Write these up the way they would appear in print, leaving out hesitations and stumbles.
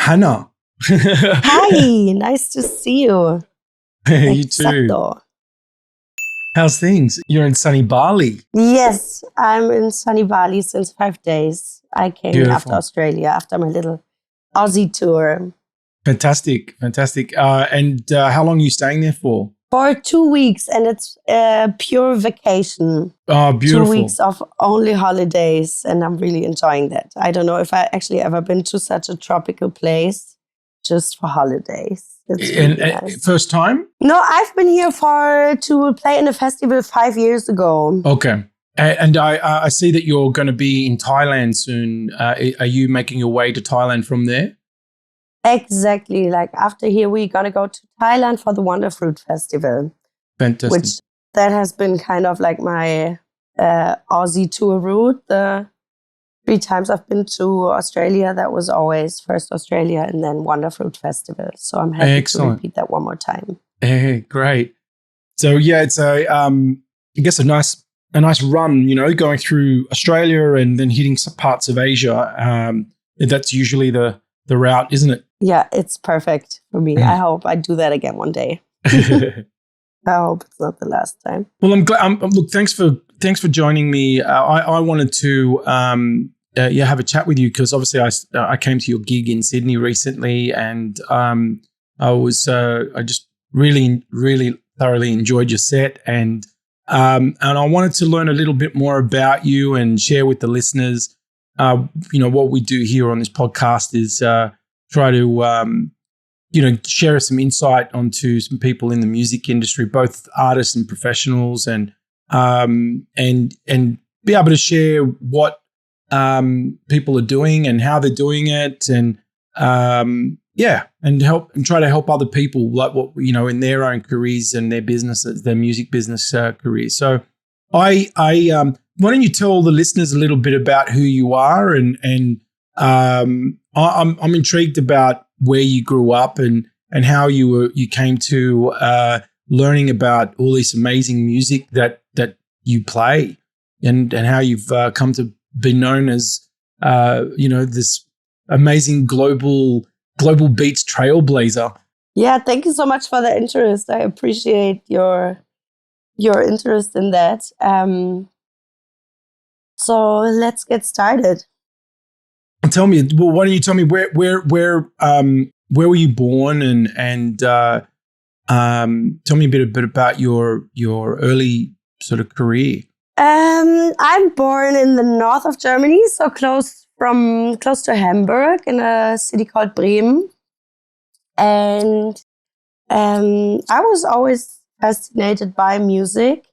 Hannah. Hi, nice to see you. You too. Exacto. How's things? You're in sunny Bali. Yes, I'm in sunny Bali since 5 days. I came after Beautiful. Australia, after my little Aussie tour. Fantastic. And how long are you staying there for? For 2 weeks, and it's a pure vacation. Oh, beautiful. 2 weeks of only holidays, and I'm really enjoying that. I don't know if I actually ever been to such a tropical place just for holidays. It's really nice. First time? No, I've been here to play in a festival 5 years ago. Okay. And I see that you're going to be in Thailand soon. Are you making your way to Thailand from there? Exactly. Like after here, we're going to go to Thailand for the Wonder Fruit Festival. Fantastic. Which that has been kind of like my Aussie tour route. The 3 times I've been to Australia, that was always first Australia and then Wonder Fruit Festival. So I'm happy to repeat that one more time. Great. So yeah, it's I guess a nice run, going through Australia and then hitting some parts of Asia. That's usually the route, isn't it? Yeah, it's perfect for me. I hope I do that again one day. I hope it's not the last time. Well, I'm glad. Look, thanks for joining me. I wanted to have a chat with you because obviously I came to your gig in Sydney recently, and I just really thoroughly enjoyed your set, and I wanted to learn a little bit more about you and share with the listeners. What we do here on this podcast is try to share some insight onto some people in the music industry, both artists and professionals, and be able to share what people are doing and how they're doing it, and try to help other people like what in their own careers and their businesses, their music business careers. So, why don't you tell the listeners a little bit about who you are, and I'm intrigued about where you grew up and how you came to learning about all this amazing music that you play, and how you've come to be known as this amazing global beats trailblazer. Yeah, thank you so much for the interest. I appreciate your interest in that. So let's get started. Tell me, well, why don't you tell me where were you born, and tell me a bit about your early sort of career. I'm born in the north of Germany, so close to Hamburg, in a city called Bremen, and I was always fascinated by music,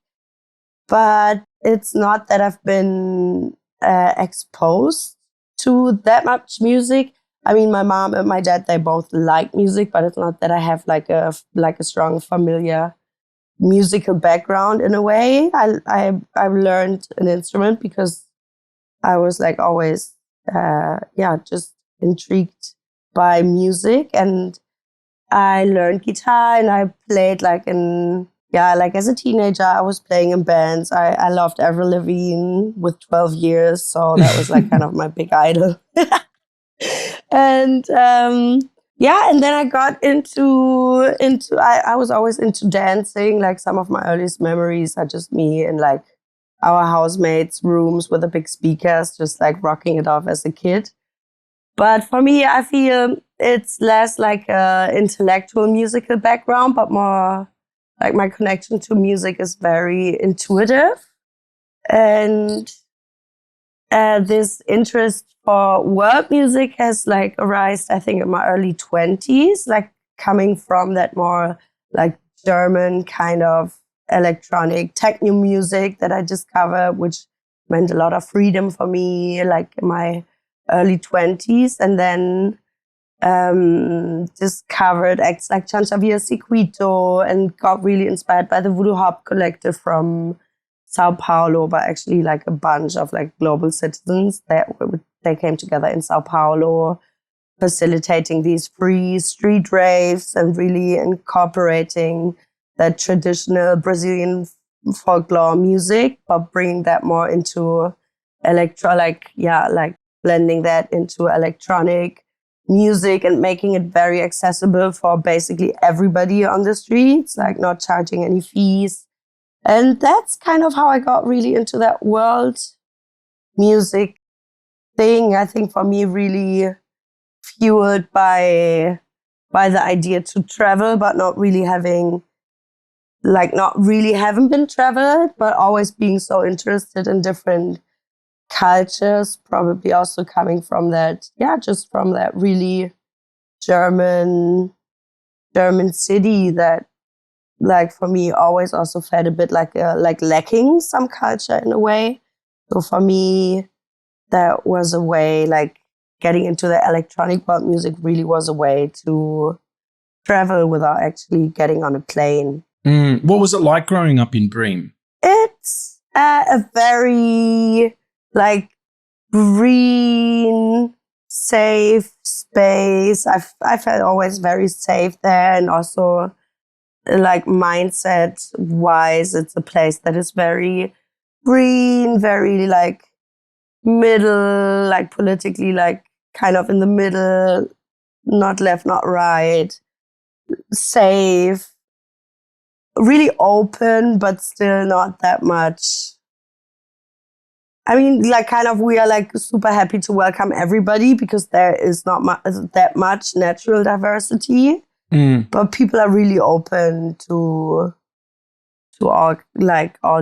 but it's not that I've been exposed to that much music. I mean, my mom and my dad, they both like music, but it's not that I have like a strong familiar musical background in a way. I learned an instrument because I was like always just intrigued by music, and I learned guitar, and I played as a teenager, I was playing in bands. I loved Avril Lavigne with 12 years. So that was like kind of my big idol. And and then I got into I was always into dancing. Like some of my earliest memories are just me in like our housemates' rooms with the big speakers, just like rocking it off as a kid. But for me, I feel it's less like a intellectual musical background, but more like my connection to music is very intuitive. And this interest for world music has like arisen, I think, in my early 20s, like coming from that more like German kind of electronic techno music that I discovered, which meant a lot of freedom for me, like in my early 20s. And then discovered acts like Chanchavia Circuito and got really inspired by the Voodoo Hop Collective from Sao Paulo, but actually like a bunch of like global citizens that they came together in Sao Paulo, facilitating these free street raves and really incorporating that traditional Brazilian folklore music, but bringing that more into blending that into electronic music and making it very accessible for basically everybody on the streets, like not charging any fees. And that's kind of how I got really into that world music thing. I think for me, really fueled by the idea to travel, but not really having been traveled, but always being so interested in different cultures, probably also coming from that, just from that really German city that, like, for me always also felt a bit like lacking some culture in a way. So for me, that was a way, like, getting into the electronic pop music really was a way to travel without actually getting on a plane. What was it like growing up in Bream? It's a very, like, green, safe space. I felt always very safe there, and also, like, mindset wise, it's a place that is very green, very, like, middle, like, politically, like, kind of in the middle, not left, not right, safe, really open, but still not that much. I mean, like, kind of, we are, like, super happy to welcome everybody because there is not that much natural diversity, but people are really open to all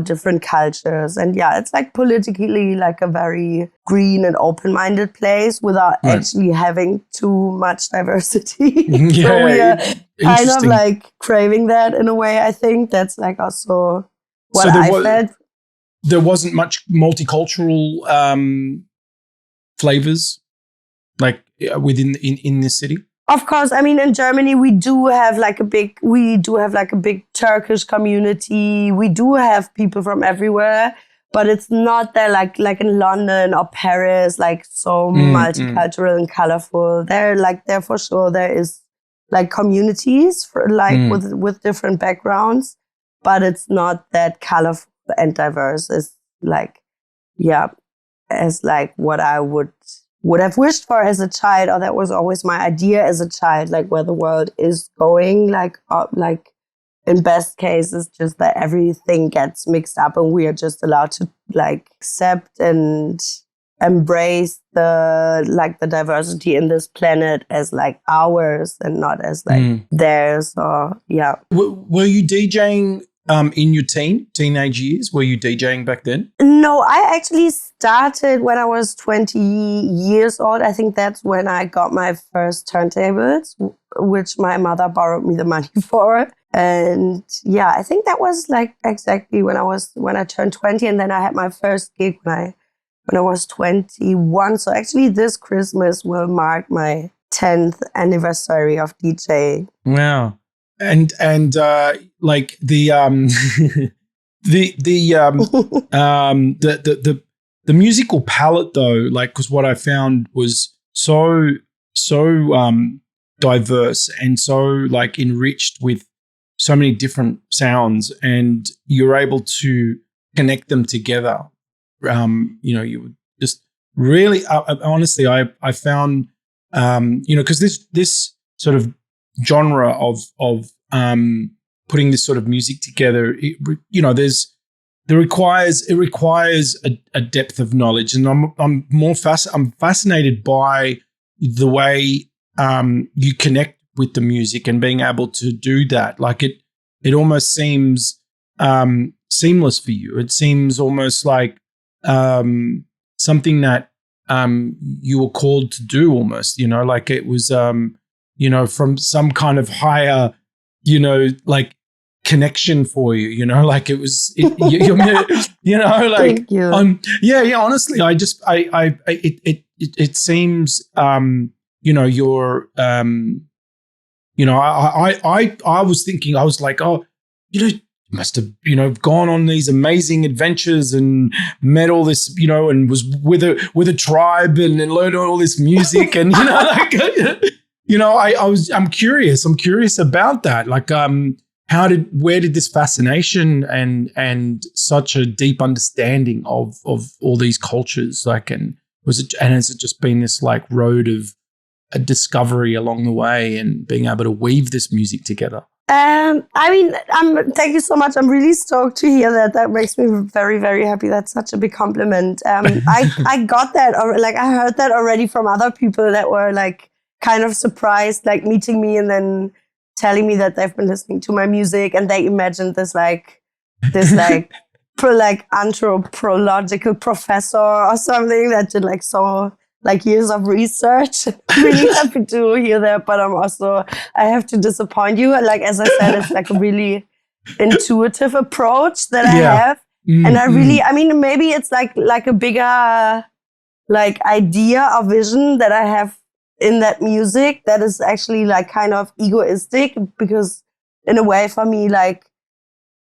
different cultures. And yeah, it's, like, politically, like, a very green and open-minded place without actually having too much diversity. So we are kind of, like, craving that in a way. I think that's, like, also what I felt. There wasn't much multicultural flavors, like, within in this city. Of course, I mean, in Germany we do have like a big Turkish community. We do have people from everywhere, but it's not there like in London or Paris, like, so multicultural and colorful. There for sure there is, like, communities for, like, with different backgrounds, but it's not that colorful and diverse as, like, as, like, what I would have wished for as a child, or that was always my idea as a child, like, where the world is going, like in best cases, just that everything gets mixed up and we are just allowed to, like, accept and embrace the diversity in this planet as, like, ours and not as, like, theirs. Or Were you DJing in your teenage years? Were you DJing back then? No, I actually started when I was 20 years old. I think that's when I got my first turntables, which my mother borrowed me the money for. And yeah, I think that was, like, exactly when I turned 20, and then I had my first gig when I was 21. So actually this Christmas will mark my 10th anniversary of DJ. Wow. And like the the musical palette though, like, because what I found was so diverse and so, like, enriched with so many different sounds, and you're able to connect them together. You would just really honestly, I found because this sort of genre of putting this sort of music together, it requires a depth of knowledge, and I'm fascinated by the way you connect with the music and being able to do that. Like, it almost seems seamless for you. It seems almost like something that you were called to do, almost, like it was from some kind of higher, like, connection for you, like it was, like, Thank you. Honestly, it seems, you're, I was thinking, I was like, oh, must have, gone on these amazing adventures and met all this, and was with a tribe and learned all this music and, like, I'm curious about that. Like, where did this fascination and such a deep understanding of all these cultures, like, and has it just been this, like, road of a discovery along the way and being able to weave this music together? Thank you so much. I'm really stoked to hear that. That makes me very, very happy. That's such a big compliment. I got that, or like I heard that already from other people that were like kind of surprised, like meeting me and then telling me that they've been listening to my music and they imagined this anthropological professor or something that did like so like years of research. Really happy to hear that, but I have to disappoint you. Like, as I said, it's like a really intuitive approach that I have. And I mean, maybe it's like a bigger like idea or vision that I have in that music that is actually like kind of egoistic, because in a way for me, like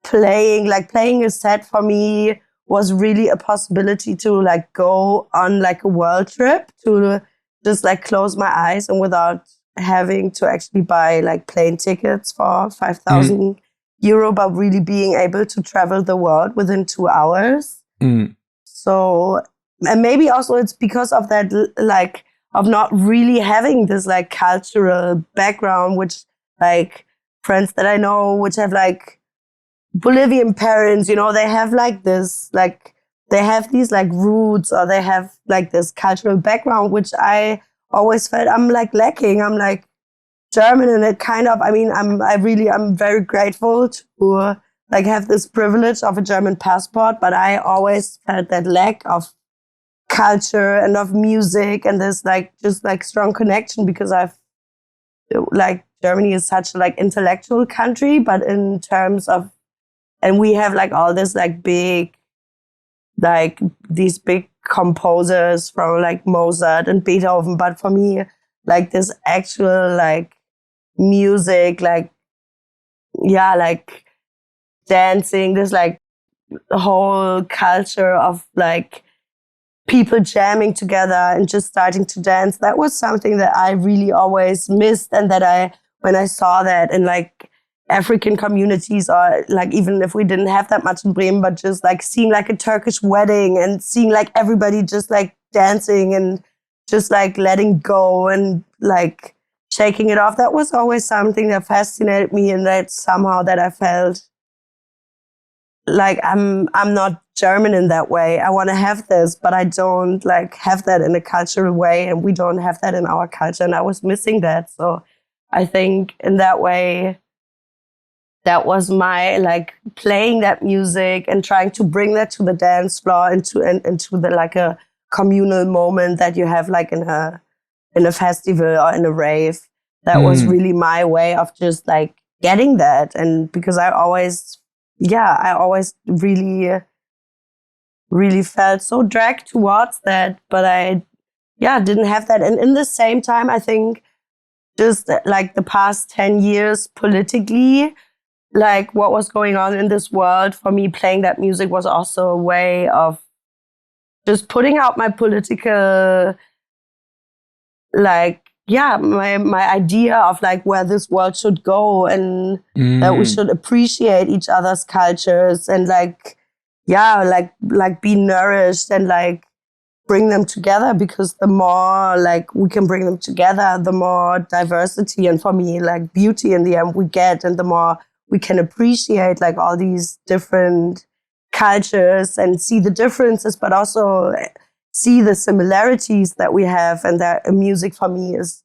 playing a set for me was really a possibility to like go on like a world trip, to just like close my eyes and without having to actually buy like plane tickets for 5,000 euro, but really being able to travel the world within 2 hours. So, and maybe also it's because of that, like of not really having this like cultural background, which like friends that I know, which have like Bolivian parents, you know, they have like this, like they have these like roots, or they have like this cultural background, which I always felt I'm like lacking. I'm like German, and it kind of, I mean, I'm very grateful to like have this privilege of a German passport, but I always felt that lack of culture and of music and this like just like strong connection, because I've like Germany is such a like intellectual country, but in terms of, and we have like all this like big, like these big composers from like Mozart and Beethoven. But for me, like this actual like music, like, yeah, like dancing, this like whole culture of like people jamming together and just starting to dance. That was something that I really always missed. And that when I saw that in like African communities, or like even if we didn't have that much in Bremen, but just like seeing like a Turkish wedding and seeing like everybody just like dancing and just like letting go and like shaking it off, that was always something that fascinated me, and that somehow that I felt like I'm not German in that way. I want to have this, but I don't like have that in a cultural way, and we don't have that in our culture, and I was missing that. So I think in that way, that was my like playing that music and trying to bring that to the dance floor, into the like a communal moment that you have like in a festival or in a rave. That was really my way of just like getting that. And because I always really, really felt so dragged towards that, but I didn't have that. And in the same time, I think just like the past 10 years politically, like what was going on in this world, for me, playing that music was also a way of just putting out my political, like, my idea of like where this world should go, and that we should appreciate each other's cultures and like be nourished and like bring them together, because the more like we can bring them together, the more diversity and, for me, like beauty in the end we get, and the more we can appreciate like all these different cultures and see the differences, but also see the similarities that we have. And that music for me is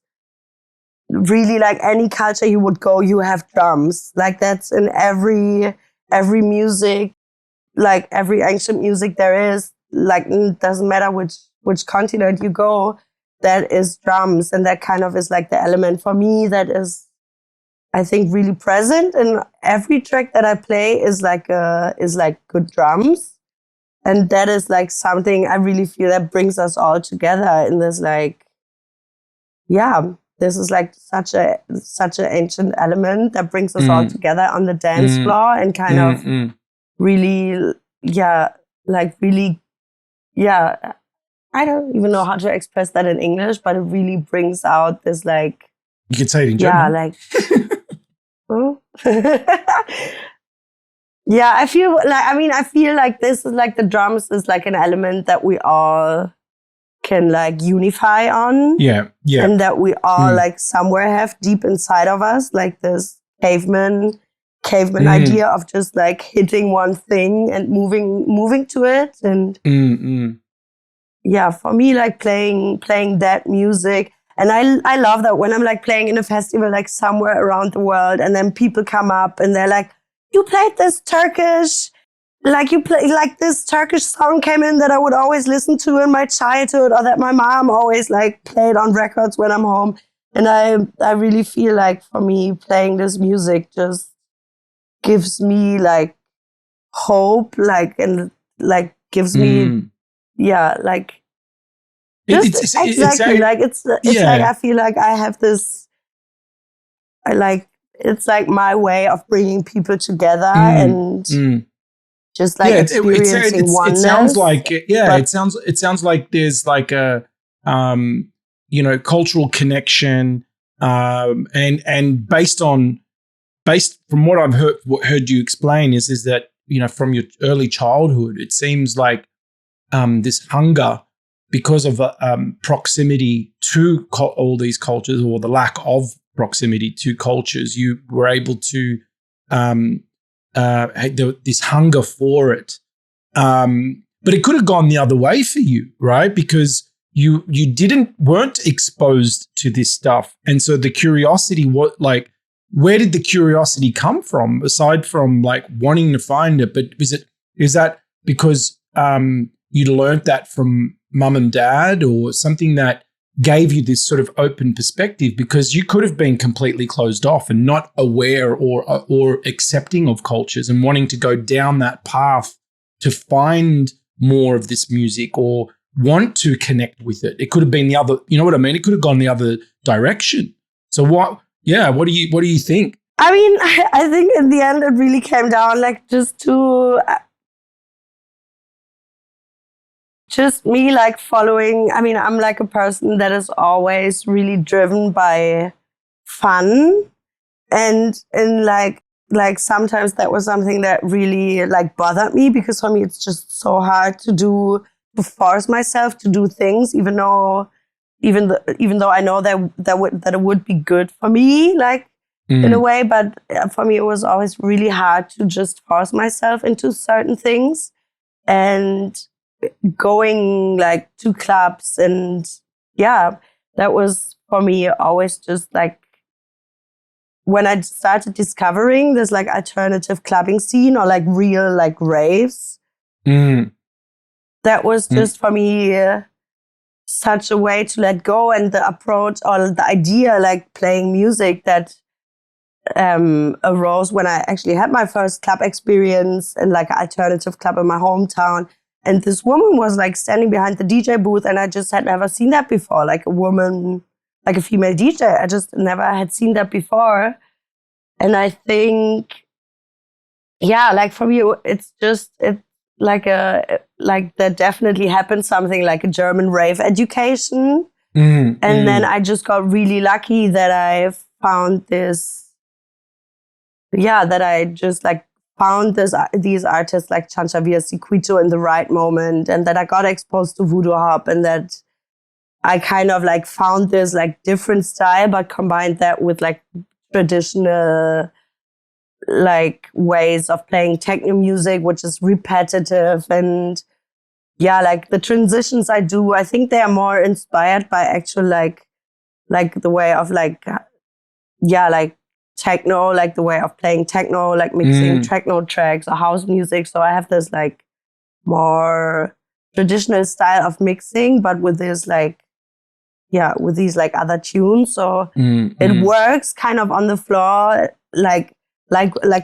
really like any culture you would go, you have drums. Like that's in every music, like every ancient music there is. Like it doesn't matter which continent you go, that is drums, and that kind of is like the element for me that is, I think, really present in every track that I play is like good drums. And that is like something I really feel that brings us all together in this like, this is like such an ancient element that brings us all together on the dance floor, and kind of really, I don't even know how to express that in English, but it really brings out this like, you could say it in German. Yeah, like, I feel like this is like the drums is like an element that we all can like unify on. Yeah. And that we all like somewhere have deep inside of us, like this caveman idea of just like hitting one thing and moving to it. And yeah, for me, like playing that music. And I love that when I'm like playing in a festival, like somewhere around the world, and then people come up and they're like, you played this Turkish, like you play like this Turkish song came in that I would always listen to in my childhood, or that my mom always like played on records when I'm home. And I really feel like for me, playing this music just gives me like hope, like, and like gives me, like, just exactly like it's like I feel like I have this, it's like my way of bringing people together and just like experiencing oneness. It sounds like it sounds like there's like a cultural connection, and based from what I've heard you explain is that from your early childhood, it seems like this hunger, because of proximity to all these cultures, or the lack of proximity to cultures, you were able to this hunger for it. But it could have gone the other way for you, right? Because you weren't exposed to this stuff, and so the curiosity, where did the curiosity come from, aside from like wanting to find it? But is that because you'd learned that from mum and dad, or something that gave you this sort of open perspective? Because you could have been completely closed off and not aware or accepting of cultures, and wanting to go down that path to find more of this music or want to connect with it. It could have been the other, you know what I mean? It could have gone the other direction. So what do you think? I mean, I think in the end it really came down like just me like following. I mean, I'm like a person that is always really driven by fun, and like sometimes that was something that really like bothered me, because for me it's just so hard to force myself to do things, even though I know that it would be good for me, like in a way. But for me, it was always really hard to just force myself into certain things. And going like to clubs, and yeah, that was for me always just like when I started discovering this like alternative clubbing scene, or like real like raves. That was just for me such a way to let go, and the approach or the idea like playing music that arose when I actually had my first club experience in like an alternative club in my hometown. And this woman was like standing behind the DJ booth, and I just had never seen that before. Like a woman, like a female DJ. I just never had seen that before. And I think, yeah, like for me, it's like there definitely happened something like a German rave education. And then I just got really lucky that I found this, that I just like found these artists like Chanchavia Sequito in the right moment, and that I got exposed to voodoo hop, and that I kind of like found this like different style, but combined that with like traditional like ways of playing techno music, which is repetitive. And yeah, like the transitions I do, I think they are more inspired by actual like the way of like techno, like the way of playing techno, like mixing techno tracks or house music. So I have this like more traditional style of mixing, but with this like, with these like other tunes. So it works kind of on the floor, like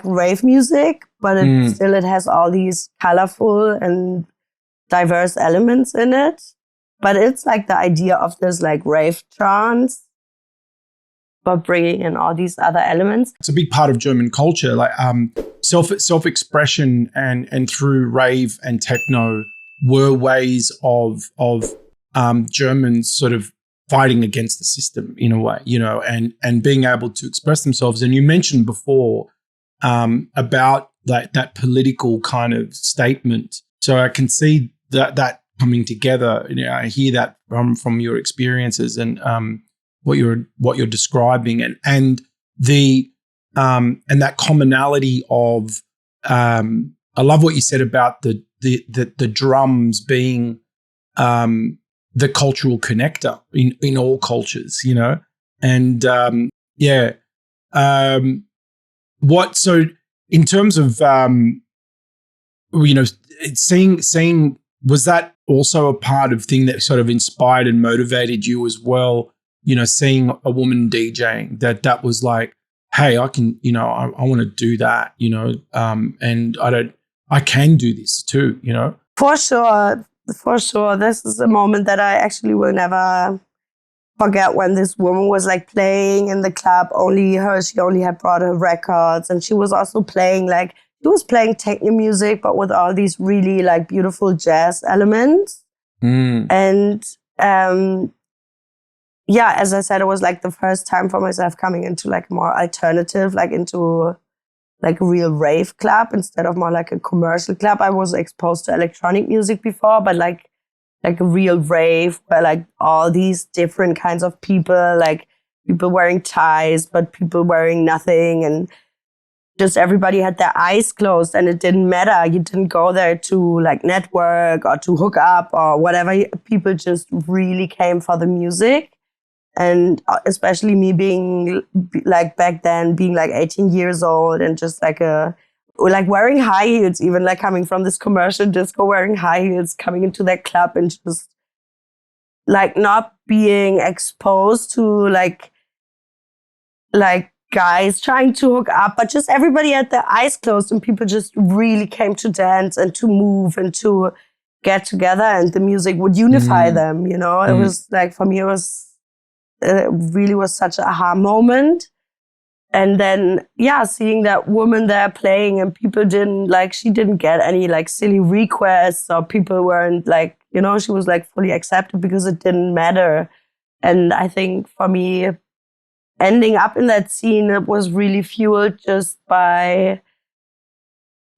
rave music, but it has all these colorful and diverse elements in it. But it's like the idea of this like rave trance, but bringing in all these other elements. It's a big part of German culture, like self-expression, and through rave and techno were ways of Germans sort of fighting against the system in a way, and being able to express themselves. And you mentioned before about that political kind of statement. So I can see that coming together. I hear that from your experiences and what you're describing, and that commonality of I love what you said about the drums being the cultural connector in all cultures, and so in terms of seeing, was that also a part of thing that sort of inspired and motivated you as well? Seeing a woman DJing, that was like, hey, I can, I want to do that, and I can do this too, For sure. This is a moment that I actually will never forget, when this woman was like playing in the club. She only had brought her records, and she was also playing she was playing techno music, but with all these really like beautiful jazz elements. And as I said, it was like the first time for myself coming into like more alternative, like into like a real rave club instead of more like a commercial club. I was exposed to electronic music before, but like a real rave where like all these different kinds of people, like people wearing ties, but people wearing nothing, and just everybody had their eyes closed, and it didn't matter. You didn't go there to like network or to hook up or whatever. People just really came for the music. And especially me being like back then, being like 18 years old and just like wearing high heels, even like coming from this commercial disco, wearing high heels, coming into that club and just like not being exposed to like guys trying to hook up, but just everybody had their eyes closed, and people just really came to dance and to move and to get together, and the music would unify them, It was like, for me, it really was such an aha moment. And then, seeing that woman there playing, and people she didn't get any like silly requests, or people weren't like, she was like fully accepted because it didn't matter. And I think for me, ending up in that scene, it was really fueled just by,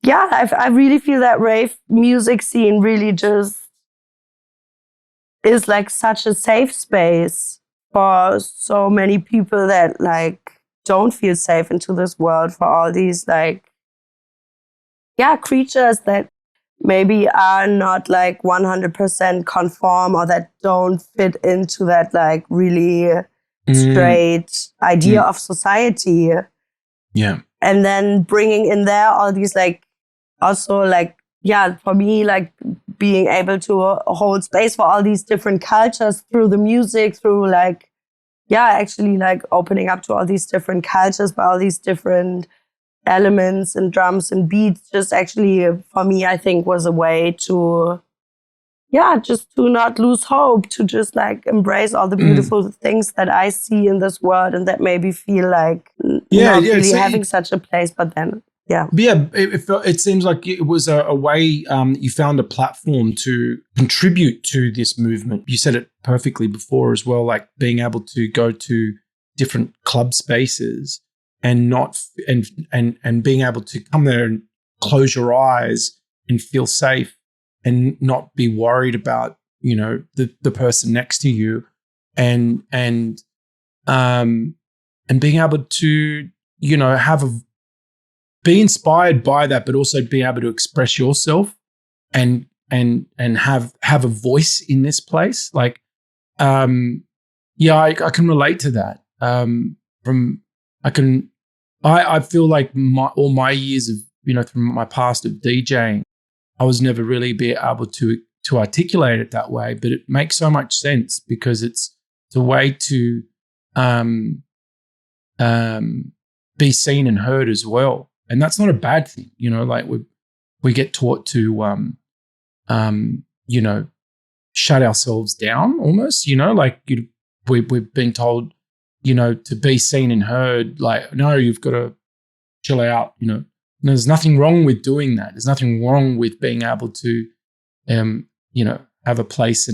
I really feel that rave music scene really just is like such a safe space for so many people that like don't feel safe into this world, for all these like creatures that maybe are not like 100% conform, or that don't fit into that like really straight idea of society. And then bringing in there all these like, also like, for me, like being able to hold space for all these different cultures through the music, through like, actually like opening up to all these different cultures by all these different elements and drums and beats, just actually for me, I think was a way to, just to not lose hope, to just like embrace all the beautiful things that I see in this world, and that maybe feel like not really having such a place, but then it seems like it was a way you found a platform to contribute to this movement. You said it perfectly before as well, like being able to go to different club spaces and not and being able to come there and close your eyes and feel safe and not be worried about the person next to you, and being able to be inspired by that, but also be able to express yourself and have a voice in this place. Like, I can relate to that. I feel like all my years of, from my past of DJing, I was never really be able to articulate it that way, but it makes so much sense because it's a way to be seen and heard as well. And that's not a bad thing, like we get taught to, shut ourselves down almost, like we've been told, to be seen and heard, like, no, you've got to chill out, There's nothing wrong with doing that. There's nothing wrong with being able to, have a place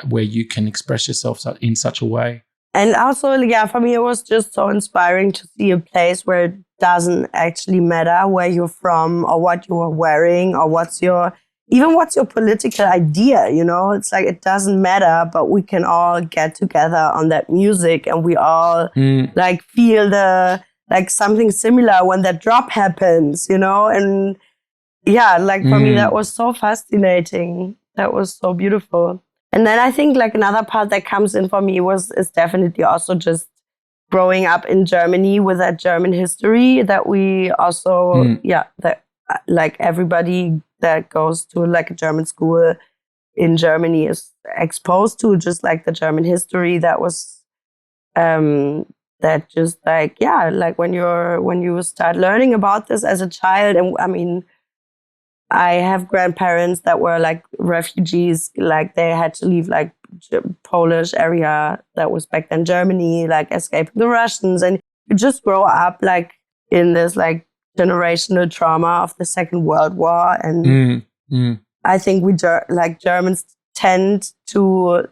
where you can express yourself in such a way. And also, for me, it was just so inspiring to see a place where it doesn't actually matter where you're from or what you are wearing or what's your, even what's your political idea, you know? It's like, it doesn't matter, but we can all get together on that music, and we all like feel like something similar when that drop happens, you know? And yeah, like for me, that was so fascinating. That was so beautiful. And then I think like another part that comes in for me is definitely also just growing up in Germany with that German history that we also, that like everybody that goes to like a German school in Germany is exposed to, just like the German history that was, that just like, like when you start learning about this as a child. And I mean, I have grandparents that were like refugees, like they had to leave like Polish area that was back then Germany, like escaping the Russians. And you just grow up like in this like generational trauma of the Second World War. And I think we like Germans tend to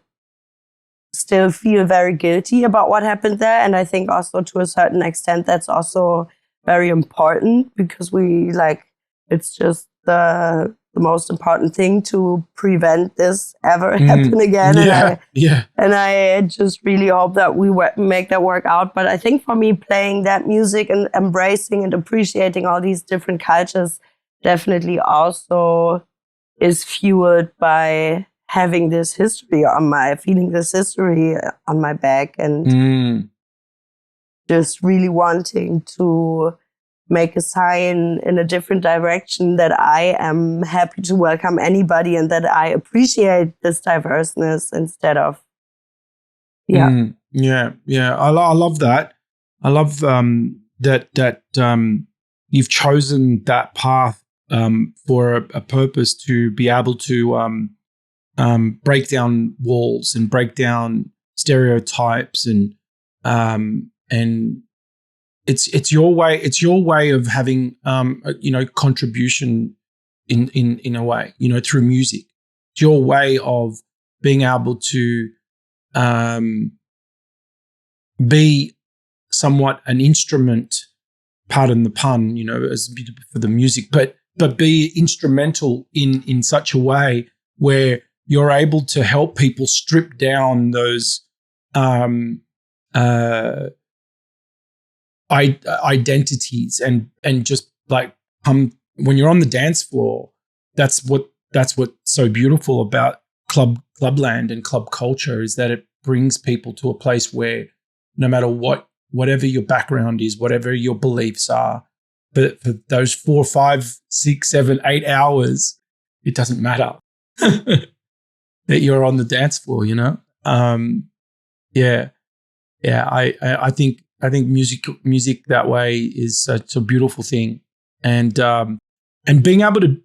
still feel very guilty about what happened there. And I think also to a certain extent, that's also very important, because we like, it's just the most important thing to prevent this ever happen again. And I just really hope that we make that work out. But I think for me, playing that music and embracing and appreciating all these different cultures definitely also is fueled by having this history feeling this history on my back, and just really wanting to make a sign in a different direction that I am happy to welcome anybody, and that I appreciate this diverseness instead of, I love that. I love that you've chosen that path for a purpose, to be able to break down walls and break down stereotypes, and it's your way. It's your way of having contribution in a way, through music. It's your way of being able to be somewhat an instrument, pardon the pun, as for the music, but be instrumental in such a way where you're able to help people strip down those identities and just like come when you're on the dance floor. That's what's so beautiful about clubland and club culture, is that it brings people to a place where no matter whatever your background is, whatever your beliefs are, but for those 4, 5, 6, 7, 8 hours, it doesn't matter that you're on the dance floor, I think music that way is such a beautiful thing, and being able to,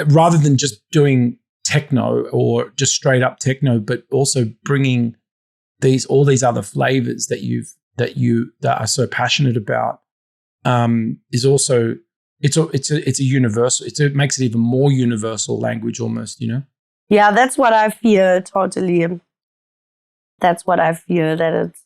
rather than just doing techno or just straight up techno, but also bringing all these other flavors that are so passionate about, is also it's a universal. It makes it even more universal language almost, Yeah, that's what I feel totally. That's what I feel, that it's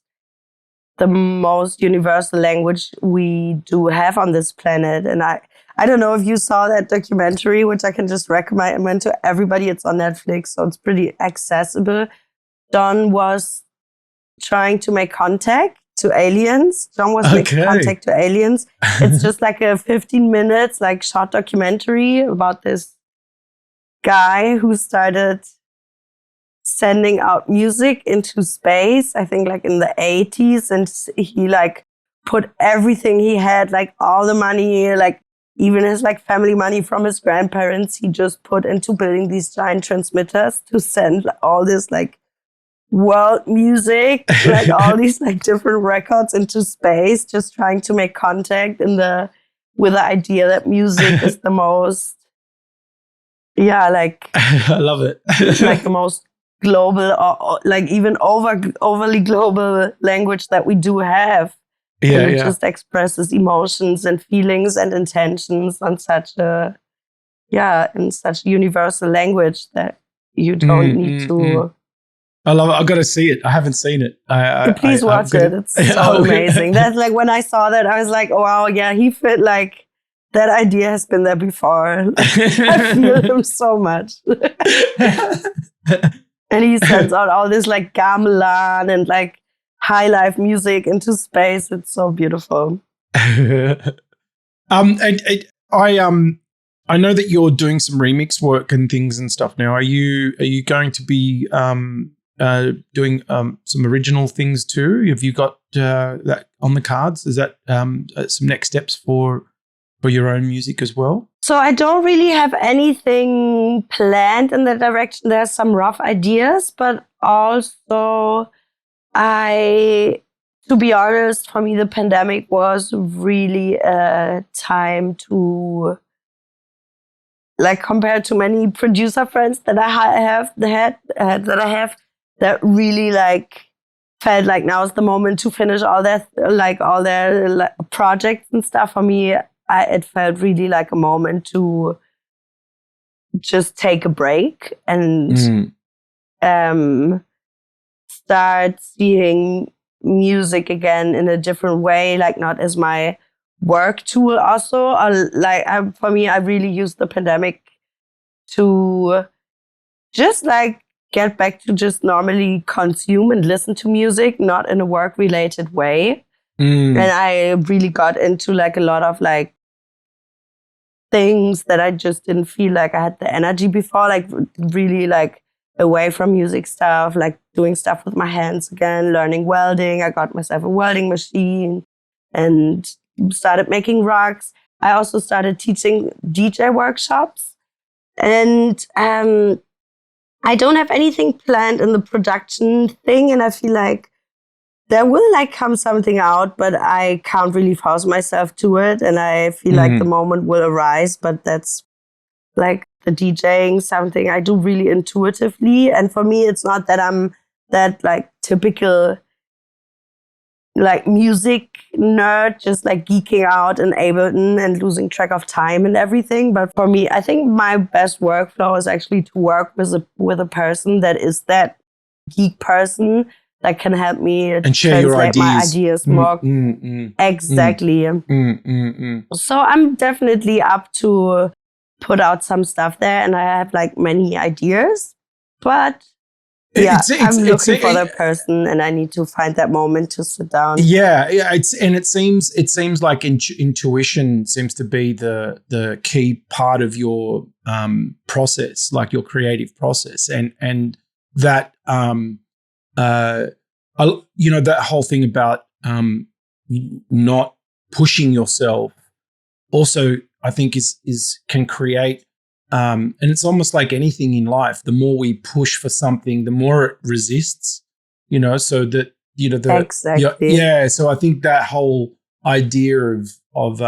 the most universal language we do have on this planet. And I don't know if you saw that documentary, which I can just recommend to everybody. It's on Netflix, so it's pretty accessible. John was trying to make contact to aliens. John was making contact to aliens. It's just like a 15 minutes like short documentary about this guy who started sending out music into space, I think like in the 80s. And he like put everything he had, like all the money, like even his like family money from his grandparents, he just put into building these giant transmitters to send all this like world music, like all these like different records into space, just trying to make contact with the idea that music is the most, like I love it. like the most global, or like even overly global language that we do have. And it just expresses emotions and feelings and intentions on such a in such universal language that you don't need to. I love it. I've got to see it. I haven't seen it. Please watch it. It's so amazing. That's like when I saw that, I was like, oh, wow, yeah, he fit like that idea has been there before. I feel him so much. And he sends out all this like gamelan and like high life music into space. It's so beautiful. I know that you're doing some remix work and things and stuff now. Are you going to be doing some original things too? Have you got that on the cards? Is that some next steps for your own music as well? So I don't really have anything planned in that direction. There's some rough ideas, but also to be honest, for me, the pandemic was really a time to, like, compared to many producer friends that I have, that really like felt like now is the moment to finish all their projects and stuff. For me, it felt really like a moment to just take a break and start seeing music again in a different way, like not as my work tool also. For me, I really used the pandemic to just like get back to just normally consume and listen to music, not in a work related way. And I really got into like a lot of like things that I just didn't feel like I had the energy before, like really like away from music stuff, like doing stuff with my hands again, learning welding. I got myself a welding machine and started making rugs. I also started teaching DJ workshops. And I don't have anything planned in the production thing, and I feel like there will like come something out, but I can't really force myself to it. And I feel like the moment will arise, but that's like the DJing something I do really intuitively. And for me, it's not that I'm that like typical like music nerd, just like geeking out in Ableton and losing track of time and everything. But for me, I think my best workflow is actually to work with a person that is that geek person that can help me and share your ideas. My ideas more. Exactly. So I'm definitely up to put out some stuff there, and I have like many ideas, but I'm looking for that person, and I need to find that moment to sit down. It seems like intuition seems to be the key part of your process, like your creative process, and that that whole thing about not pushing yourself also, I think is can create and it's almost like anything in life. The more we push for something, the more it resists, so that, exactly. So I think that whole idea of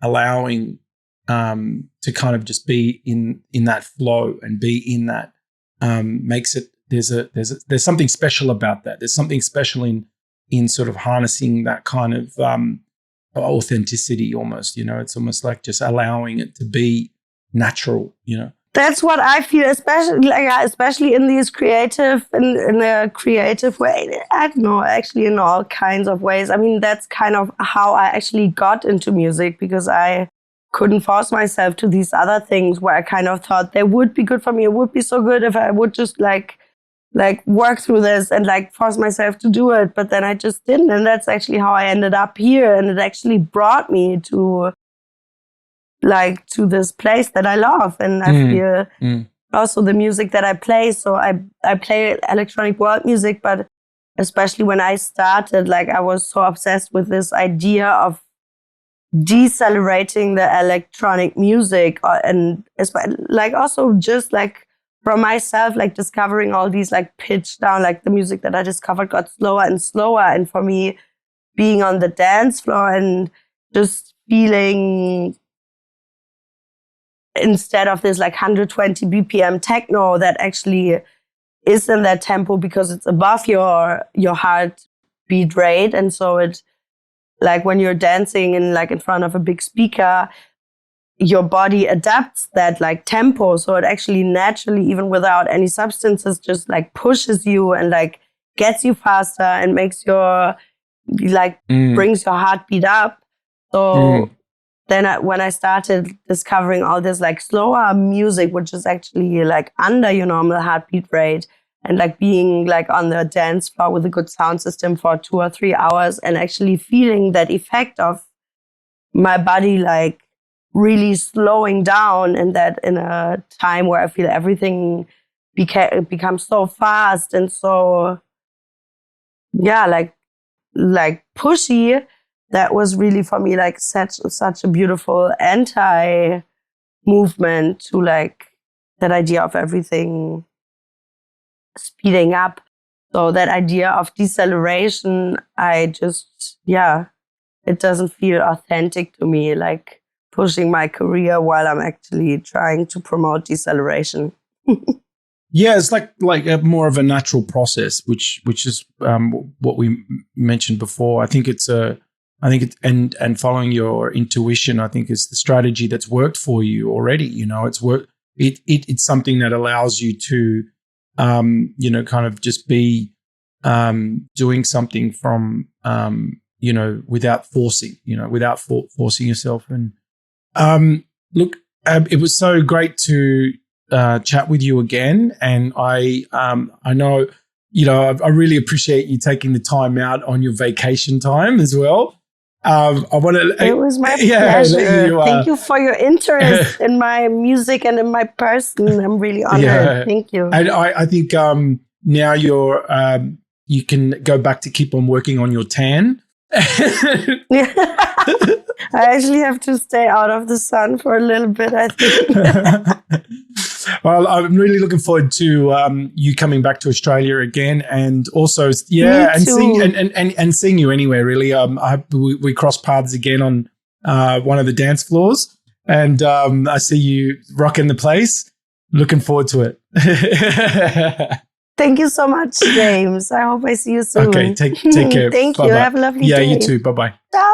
allowing to kind of just be in that flow and be in that makes it, there's something special about that. There's something special in sort of harnessing that kind of authenticity almost, it's almost like just allowing it to be natural, That's what I feel, especially in these creative, in a creative way. I don't know, actually in all kinds of ways. I mean, that's kind of how I actually got into music, because I couldn't force myself to these other things where I kind of thought they would be good for me. It would be so good if I would just like work through this and like force myself to do it. But then I just didn't. And that's actually how I ended up here. And it actually brought me to this place that I love. And I feel also the music that I play. So I play electronic world music, but especially when I started, like I was so obsessed with this idea of decelerating the electronic music, and like also just like from myself, like discovering all these like pitch down, like the music that I discovered got slower and slower. And for me, being on the dance floor and just feeling, instead of this like 120 BPM techno that actually is in that tempo because it's above your heartbeat rate. And so it, like when you're dancing in front of a big speaker, your body adapts that like tempo. So it actually naturally, even without any substances, just like pushes you and like gets you faster and makes your brings your heartbeat up. So then when I started discovering all this like slower music, which is actually like under your normal heartbeat rate, and like being like on the dance floor with a good sound system for 2 or 3 hours and actually feeling that effect of my body like really slowing down, and that in a time where I feel everything becomes so fast and so, yeah, like pushy. That was really for me like such a beautiful anti-movement to like that idea of everything speeding up. So that idea of deceleration, it doesn't feel authentic to me, like pushing my career while I'm actually trying to promote deceleration. Yeah, it's like more of a natural process, which is what we mentioned before. I think and following your intuition, I think is the strategy that's worked for you already. You know, it's something that allows you to, kind of just be doing something from, without forcing, without forcing yourself. And look, it was so great to chat with you again. And I know, I really appreciate you taking the time out on your vacation time as well. It was my pleasure. Thank you for your interest in my music and in my person. I'm really honored. Yeah. Thank you. And I think now you can go back to keep on working on your tan. I actually have to stay out of the sun for a little bit, I think. Well, I'm really looking forward to you coming back to Australia again, and also, and seeing you anywhere. Really, I hope we cross paths again on one of the dance floors, and I see you rocking the place. Looking forward to it. Thank you so much, James. I hope I see you soon. Okay, take care. Thank Bye-bye. you. Have a lovely day. Yeah, you too. Bye-bye. Ciao.